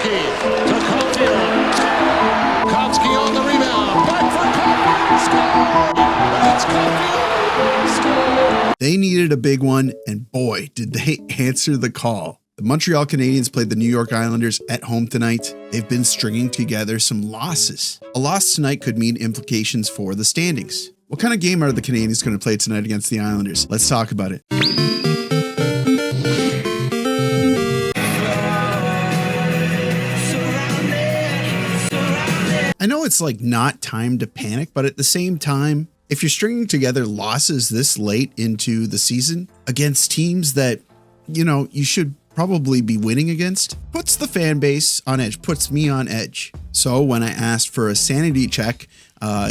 Suzuki to Caufield. Suzuki on the rebound. Back for Caufield. Score! That's Caufield. Score! They needed a big one, and boy, did they answer the call. The Montreal Canadiens played the New York Islanders at home tonight. They've been stringing together some losses. A loss tonight could mean implications for the standings. What kind of game are the Canadiens going to play tonight against the Islanders? Let's talk about it. I know it's like not time to panic, but at the same time, if you're stringing together losses this late into the season against teams that, you should probably be winning against, puts the fan base on edge, puts me on edge. So when I asked for a sanity check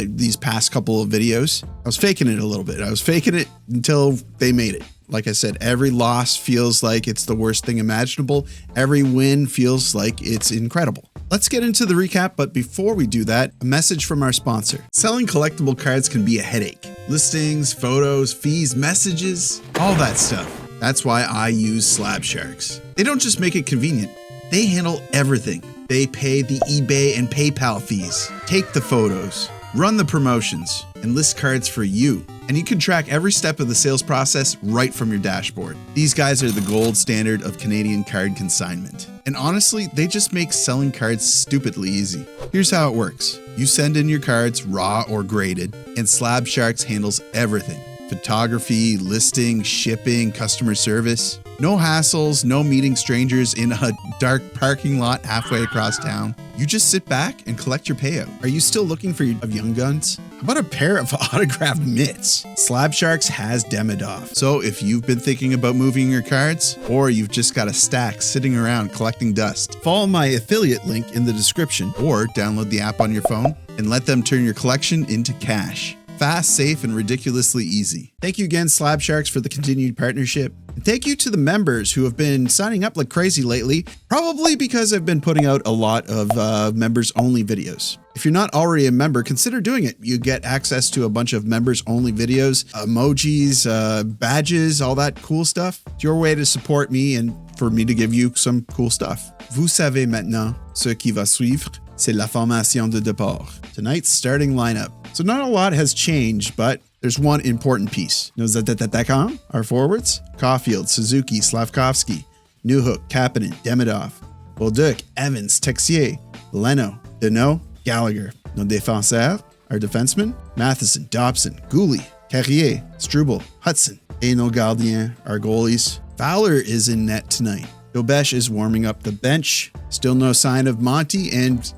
these past couple of videos, I was faking it a little bit. I was faking it until they made it. Like I said, every loss feels like it's the worst thing imaginable. Every win feels like it's incredible. Let's get into the recap, but before we do that, a message from our sponsor. Selling collectible cards can be a headache. Listings, photos, fees, messages, all that stuff. That's why I use Slab Sharks. They don't just make it convenient, they handle everything. They pay the eBay and PayPal fees, take the photos, run the promotions, and list cards for you. And you can track every step of the sales process right from your dashboard. These guys are the gold standard of Canadian card consignment. And honestly, they just make selling cards stupidly easy. Here's how it works. You send in your cards raw or graded, and Slab Sharks handles everything. Photography, listing, shipping, customer service. No hassles, no meeting strangers in a dark parking lot halfway across town. You just sit back and collect your payout. Are you still looking for your young guns? How about a pair of autographed mitts? Slab Sharks has Demidov. So if you've been thinking about moving your cards, or you've just got a stack sitting around collecting dust, follow my affiliate link in the description, or download the app on your phone and let them turn your collection into cash. Fast, safe, and ridiculously easy. Thank you again, Slab Sharks, for the continued partnership. And thank you to the members who have been signing up like crazy lately, probably because I've been putting out a lot of members-only videos. If you're not already a member, consider doing it. You get access to a bunch of members-only videos, emojis, badges, all that cool stuff. It's your way to support me and for me to give you some cool stuff. Vous savez maintenant ce qui va suivre. C'est la formation de départ. Tonight's starting lineup. So not a lot has changed, but there's one important piece. Nos attaquants, our forwards, Caufield, Suzuki, Slafkovský, Newhook, Kapanen, Demidov, Bolduc, Evans, Texier, Leno, Deneau, Gallagher. Nos défenseurs, our defensemen, Matheson, Dobson, Gouli, Carrier, Struble, Hudson. Et nos gardiens, our goalies. Fowler is in net tonight. Dobesh is warming up the bench. Still no sign of Monty, and,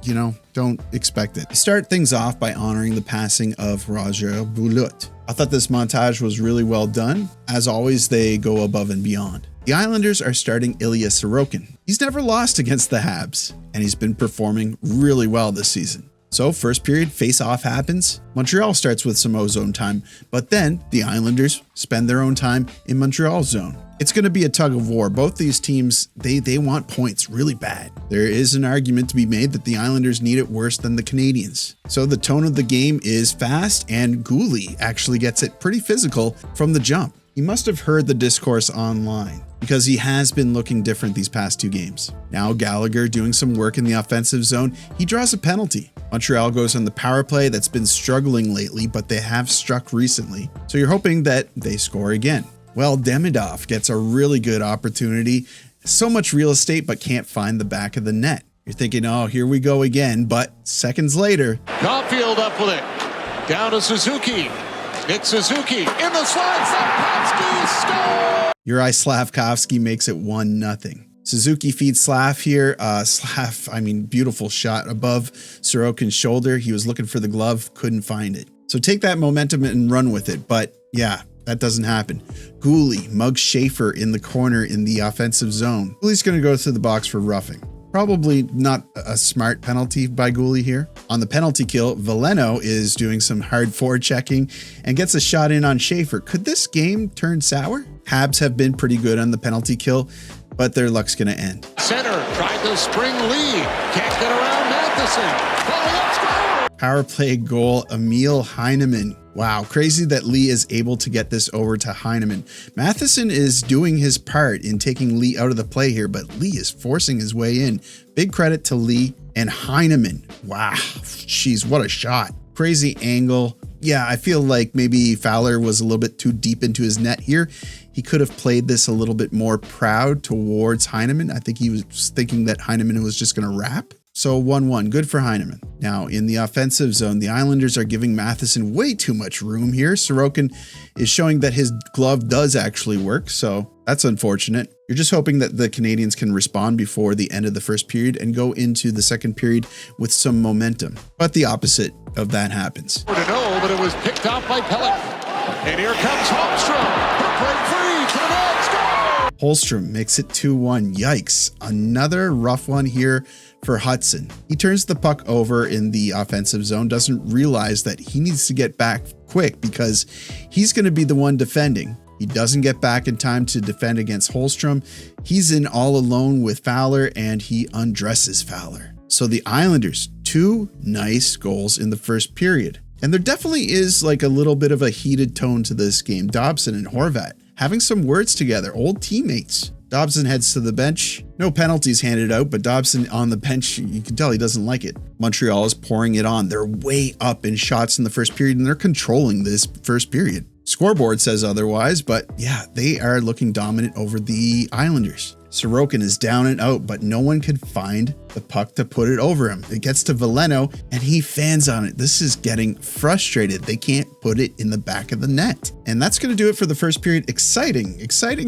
don't expect it. Start things off by honoring the passing of Roger Boulotte. I thought this montage was really well done. As always, they go above and beyond. The Islanders are starting Ilya Sorokin. He's never lost against the Habs, and he's been performing really well this season. So first period, face-off happens. Montreal starts with some O-zone time, but then the Islanders spend their own time in Montreal's zone. It's going to be a tug of war. Both these teams, they want points really bad. There is an argument to be made that the Islanders need it worse than the Canadiens. So the tone of the game is fast, and Gouli actually gets it pretty physical from the jump. He must have heard the discourse online, because he has been looking different these past two games. Now Gallagher doing some work in the offensive zone, he draws a penalty. Montreal goes on the power play that's been struggling lately, but they have struck recently. So you're hoping that they score again. Well, Demidov gets a really good opportunity. So much real estate, but can't find the back of the net. You're thinking, oh, here we go again, but seconds later. Caufield up with it. Down to Suzuki. It's Suzuki in the slot. Slafkovský score! Juraj Slafkovský makes it 1-0. Suzuki feeds Slav here. Beautiful shot above Sorokin's shoulder. He was looking for the glove, couldn't find it. So take that momentum and run with it. But yeah, that doesn't happen. Gouli mugs Schaefer in the corner in the offensive zone. Gouli's going to go through the box for roughing. Probably not a smart penalty by Gouli here. On the penalty kill, Veleno is doing some hard forechecking and gets a shot in on Schaefer. Could this game turn sour? Habs have been pretty good on the penalty kill, but their luck's going to end. Center tried to spring lead. Can't get around Matheson. Power play goal, Emil Heineman. Wow, crazy that Lee is able to get this over to Heineman. Matheson is doing his part in taking Lee out of the play here, but Lee is forcing his way in. Big credit to Lee and Heineman. Wow, jeez, what a shot. Crazy angle. Yeah, I feel like maybe Fowler was a little bit too deep into his net here. He could have played this a little bit more proud towards Heineman. I think he was thinking that Heineman was just going to wrap. So 1-1, good for Heineman. Now in the offensive zone, the Islanders are giving Matheson way too much room here. Sorokin is showing that his glove does actually work, so that's unfortunate. You're just hoping that the Canadiens can respond before the end of the first period and go into the second period with some momentum. But the opposite of that happens. No, but it was picked off by Pellet. And here comes Holmstrom. Break free to the net. Score! Holmstrom makes it 2-1. Yikes. Another rough one here for Hudson. He turns the puck over in the offensive zone, doesn't realize that he needs to get back quick because he's going to be the one defending. He doesn't get back in time to defend against Holmstrom. He's in all alone with Fowler and he undresses Fowler. So the Islanders, 2 nice goals in the first period. And there definitely is like a little bit of a heated tone to this game. Dobson and Horvat having some words together, old teammates. Dobson heads to the bench. No penalties handed out, but Dobson on the bench, you can tell he doesn't like it. Montreal is pouring it on. They're way up in shots in the first period and they're controlling this first period. Scoreboard says otherwise, but yeah, they are looking dominant over the Islanders. Sorokin is down and out, but no one can find the puck to put it over him. It gets to Veleno and he fans on it. This is getting frustrated. They can't put it in the back of the net. And that's going to do it for the first period. Exciting.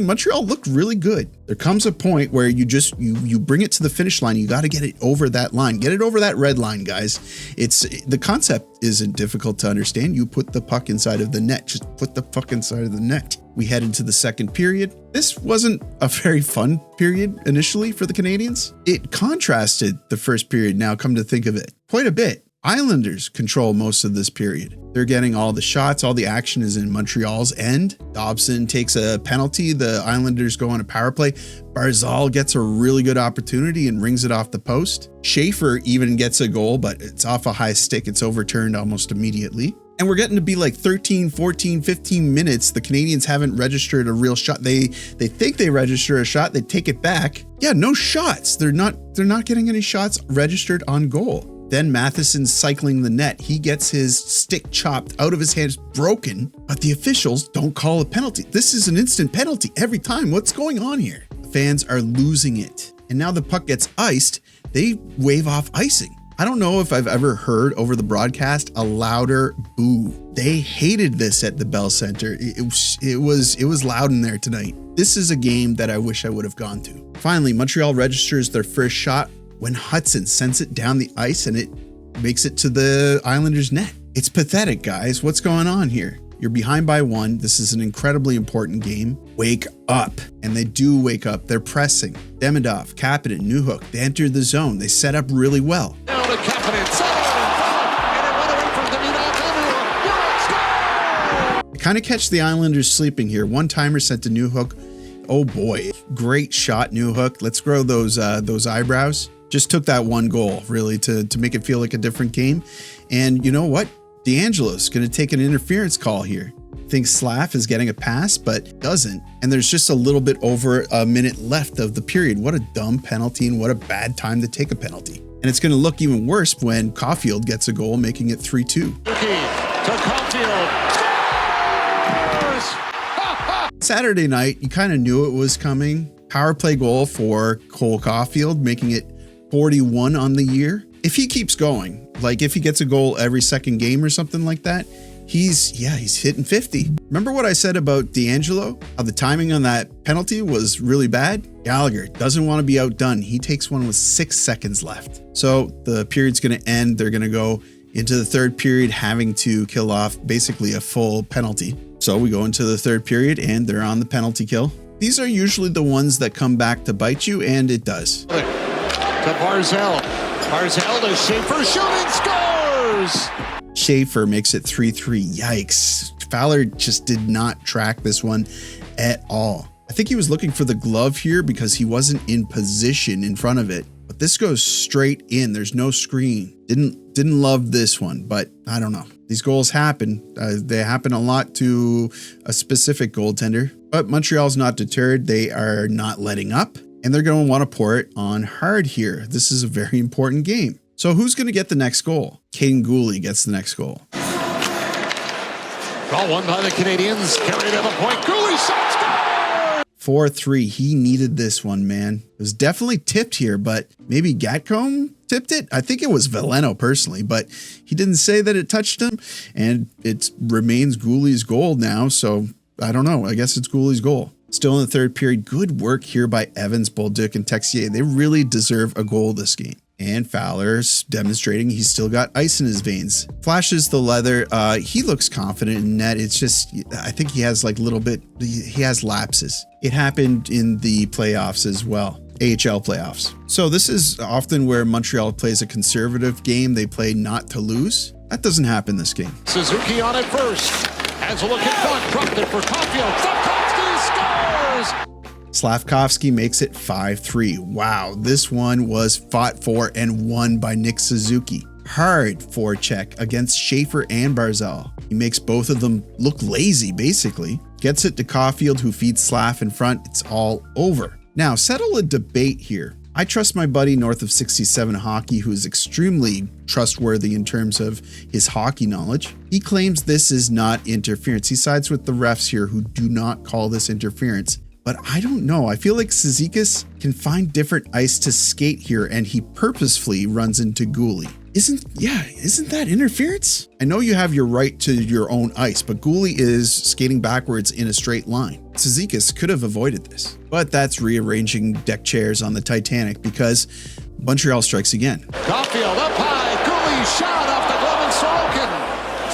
Montreal looked really good. There comes a point where you bring it to the finish line. You got to get it over that line. Get it over that red line, guys. The concept isn't difficult to understand. You put the puck inside of the net. Just put the puck inside of the net. We head into the second period. This wasn't a very fun period initially for the Canadiens. It contrasted the first period, now come to think of it, quite a bit. Islanders control most of this period. They're getting all the shots, all the action is in Montreal's end. Dobson takes a penalty, the Islanders go on a power play. Barzal gets a really good opportunity and rings it off the post. Schaefer even gets a goal, but it's off a high stick. It's overturned almost immediately. And we're getting to be like 13, 14, 15 minutes. The Canadiens haven't registered a real shot. They think they register a shot. They take it back. Yeah, no shots. They're not getting any shots registered on goal. Then Matheson's cycling the net. He gets his stick chopped out of his hands, broken, but the officials don't call a penalty. This is an instant penalty every time. What's going on here? Fans are losing it. And now the puck gets iced. They wave off icing. I don't know if I've ever heard over the broadcast a louder boo. They hated this at the Bell Center. It was loud in there tonight. This is a game that I wish I would have gone to. Finally, Montreal registers their first shot when Hudson sends it down the ice and it makes it to the Islanders' net. It's pathetic, guys. What's going on here? You're behind by 1. This is an incredibly important game. Wake up. And they do wake up. They're pressing. Demidov, Kapanen, Newhook, they enter the zone. They set up really well. Now to Kapanen, settled in front, and it went away from the Newhook. Score! I kind of catch the Islanders sleeping here. One-timer sent to Newhook. Oh boy, great shot, Newhook. Let's grow those eyebrows. Just took that one goal, really, to make it feel like a different game. And you know what? D'Angelo's going to take an interference call here. Thinks Slav is getting a pass, but doesn't. And there's just a little bit over a minute left of the period. What a dumb penalty and what a bad time to take a penalty. And it's going to look even worse when Caufield gets a goal, making it 3-2. To Caufield. Scores! Saturday night, you kind of knew it was coming. Power play goal for Cole Caufield, making it 41 on the year. If he keeps going, like if he gets a goal every second game or something like that, he's hitting 50. Remember what I said about D'Angelo? How the timing on that penalty was really bad? Gallagher doesn't want to be outdone. He takes one with 6 seconds left. So the period's going to end. They're going to go into the third period having to kill off basically a full penalty. So we go into the third period and they're on the penalty kill. These are usually the ones that come back to bite you, and it does. To Barzal. Barzal to Schaefer, shooting, scores! Schaefer makes it 3-3. Yikes. Fowler just did not track this one at all. I think he was looking for the glove here because he wasn't in position in front of it. but this goes straight in. There's no screen. Didn't love this one, but I don't know. These goals happen. They happen a lot to a specific goaltender, but Montreal's not deterred. They are not letting up, and they're going to want to pour it on hard here. This is a very important game. So who's going to get the next goal? Caden Gooley gets the next goal. Call one by the Canadiens. Carried to the point. Gooley shot, score! 4-3. He needed this one, man. It was definitely tipped here, but maybe Gatcombe tipped it. I think it was Veleno personally, but he didn't say that it touched him, and it remains Gooley's goal now. So I don't know. I guess it's Gooley's goal. Still in the third period. Good work here by Evans, Bolduc, and Texier. They really deserve a goal this game. And Fowler's demonstrating he's still got ice in his veins. Flashes the leather. He looks confident in net. It's just, I think he has like he has lapses. It happened in the playoffs as well. AHL playoffs. So this is often where Montreal plays a conservative game. They play not to lose. That doesn't happen this game. Suzuki on it first. Has a look in front. Dropped it for Caufield. Slafkovský scores! Slafkovský makes it 5-3. Wow, this one was fought for and won by Nick Suzuki. Hard forecheck against Schaefer and Barzal. He makes both of them look lazy, basically. Gets it to Caufield, who feeds Slaf in front. It's all over. Now, settle a debate here. I trust my buddy north of 67 Hockey, who is extremely trustworthy in terms of his hockey knowledge. He claims this is not interference. He sides with the refs here who do not call this interference. But I don't know. I feel like Cizikas can find different ice to skate here, and he purposefully runs into Gooley. Isn't that interference? I know you have your right to your own ice, but Gooley is skating backwards in a straight line. Cizikas could have avoided this, but that's rearranging deck chairs on the Titanic because Montreal strikes again. Caufield up high. Gooley shot off the glove and Sorokin.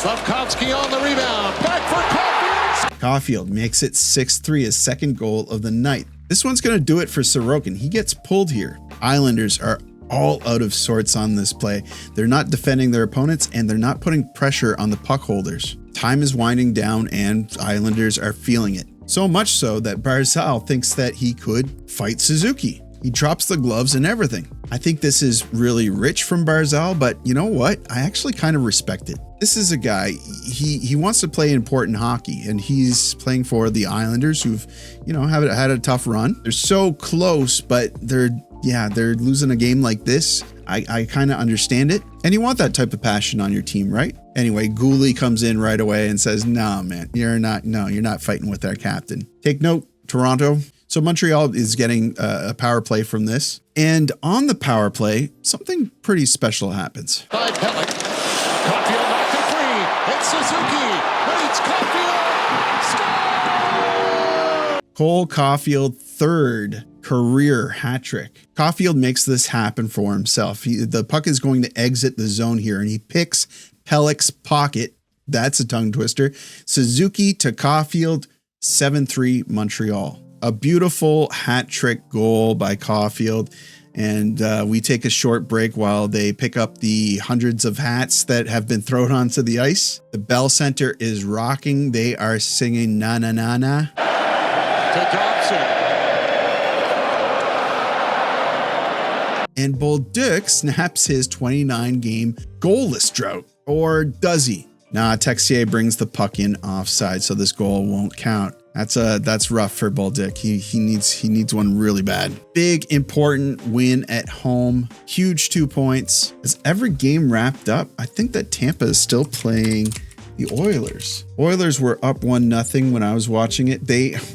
Slafkovský on the rebound. Back for Caufield. Caufield makes it 6-3, his second goal of the night. This one's going to do it for Sorokin. He gets pulled here. Islanders are all out of sorts on this play. They're not defending their opponents, and they're not putting pressure on the puck holders. Time is winding down, and Islanders are feeling it. So much so that Barzal thinks that he could fight Suzuki. He drops the gloves and everything. I think this is really rich from Barzal, but you know what? I actually kind of respect it. This is a guy, he wants to play important hockey, and he's playing for the Islanders who've, had a tough run. They're so close, but they're losing a game like this. I kind of understand it. And you want that type of passion on your team, right? Anyway, Gooley comes in right away and says, "No, man, you're not fighting with our captain." Take note, Toronto. So Montreal is getting a power play from this. And on the power play, something pretty special happens. By Pellick. Caufield knocked it free. It's Suzuki. Waits Caufield. Score! Cole Caufield, third career hat trick. Caufield makes this happen for himself. The puck is going to exit the zone here, and he picks Pellick's pocket. That's a tongue twister. Suzuki to Caufield, 7-3 Montreal. A beautiful hat trick goal by Caufield. And we take a short break while they pick up the hundreds of hats that have been thrown onto the ice. The Bell Center is rocking. They are singing na na na na. To Dobson. And Bolduc snaps his 29-game goalless drought. Or does he? Nah, Texier brings the puck in offside, so this goal won't count. That's rough for Bolduc. He needs one really bad. Big important win at home. Huge 2 points. As every game wrapped up, I think that Tampa is still playing the Oilers. Oilers were up 1-0 when I was watching it.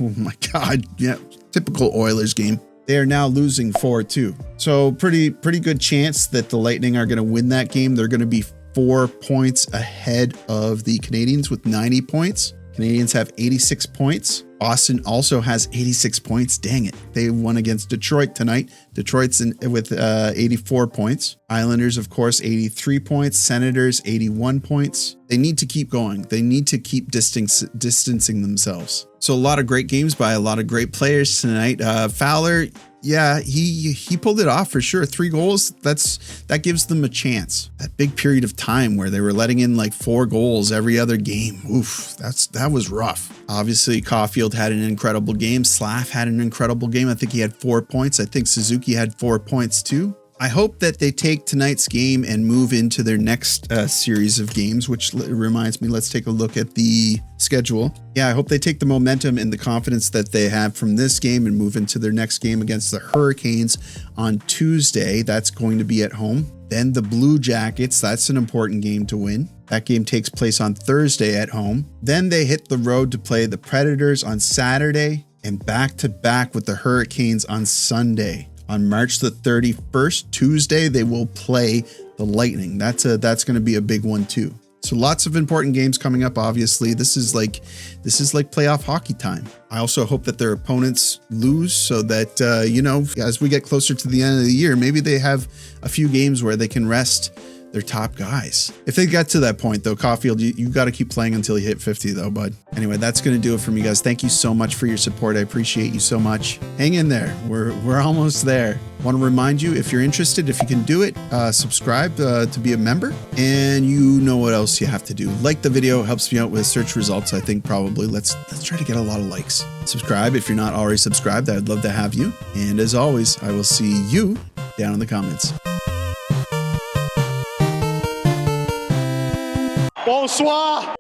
Oh my God, yeah, typical Oilers game. They are now losing 4-2. So pretty good chance that the Lightning are going to win that game. They're going to be 4 points ahead of the Canadiens with 90 points. Canadiens have 86 points. Boston also has 86 points. Dang it. They won against Detroit tonight. Detroit's with 84 points. Islanders, of course, 83 points. Senators, 81 points. They need to keep going. They need to keep distancing themselves. So a lot of great games by a lot of great players tonight. Fowler, yeah, he pulled it off for sure. 3 goals, that gives them a chance. That big period of time where they were letting in like 4 goals every other game. Oof, that was rough. Obviously, Caufield had an incredible game. Slaf had an incredible game. I think he had 4 points. I think Suzuki had 4 points too. I hope that they take tonight's game and move into their next series of games, which reminds me, let's take a look at the schedule. Yeah, I hope they take the momentum and the confidence that they have from this game and move into their next game against the Hurricanes on Tuesday. That's going to be at home. Then the Blue Jackets, that's an important game to win. That game takes place on Thursday at home. Then they hit the road to play the Predators on Saturday and back to back with the Hurricanes on Sunday. On March the 31st, Tuesday, they will play the Lightning. That's going to be a big one too. So lots of important games coming up. Obviously, this is like playoff hockey time. I also hope that their opponents lose so that as we get closer to the end of the year, maybe they have a few games where they can rest their top guys. If they get to that point though, Caufield, you got to keep playing until you hit 50 though, bud. Anyway, that's going to do it for me, guys. Thank you so much for your support. I appreciate you so much. Hang in there. We're almost there. Want to remind you, if you're interested, if you can do it, subscribe to be a member, and you know what else you have to do. Like the video, helps me out with search results. I think probably let's try to get a lot of likes. Subscribe if you're not already subscribed. I'd love to have you. And as always, I will see you down in the comments. Bonsoir.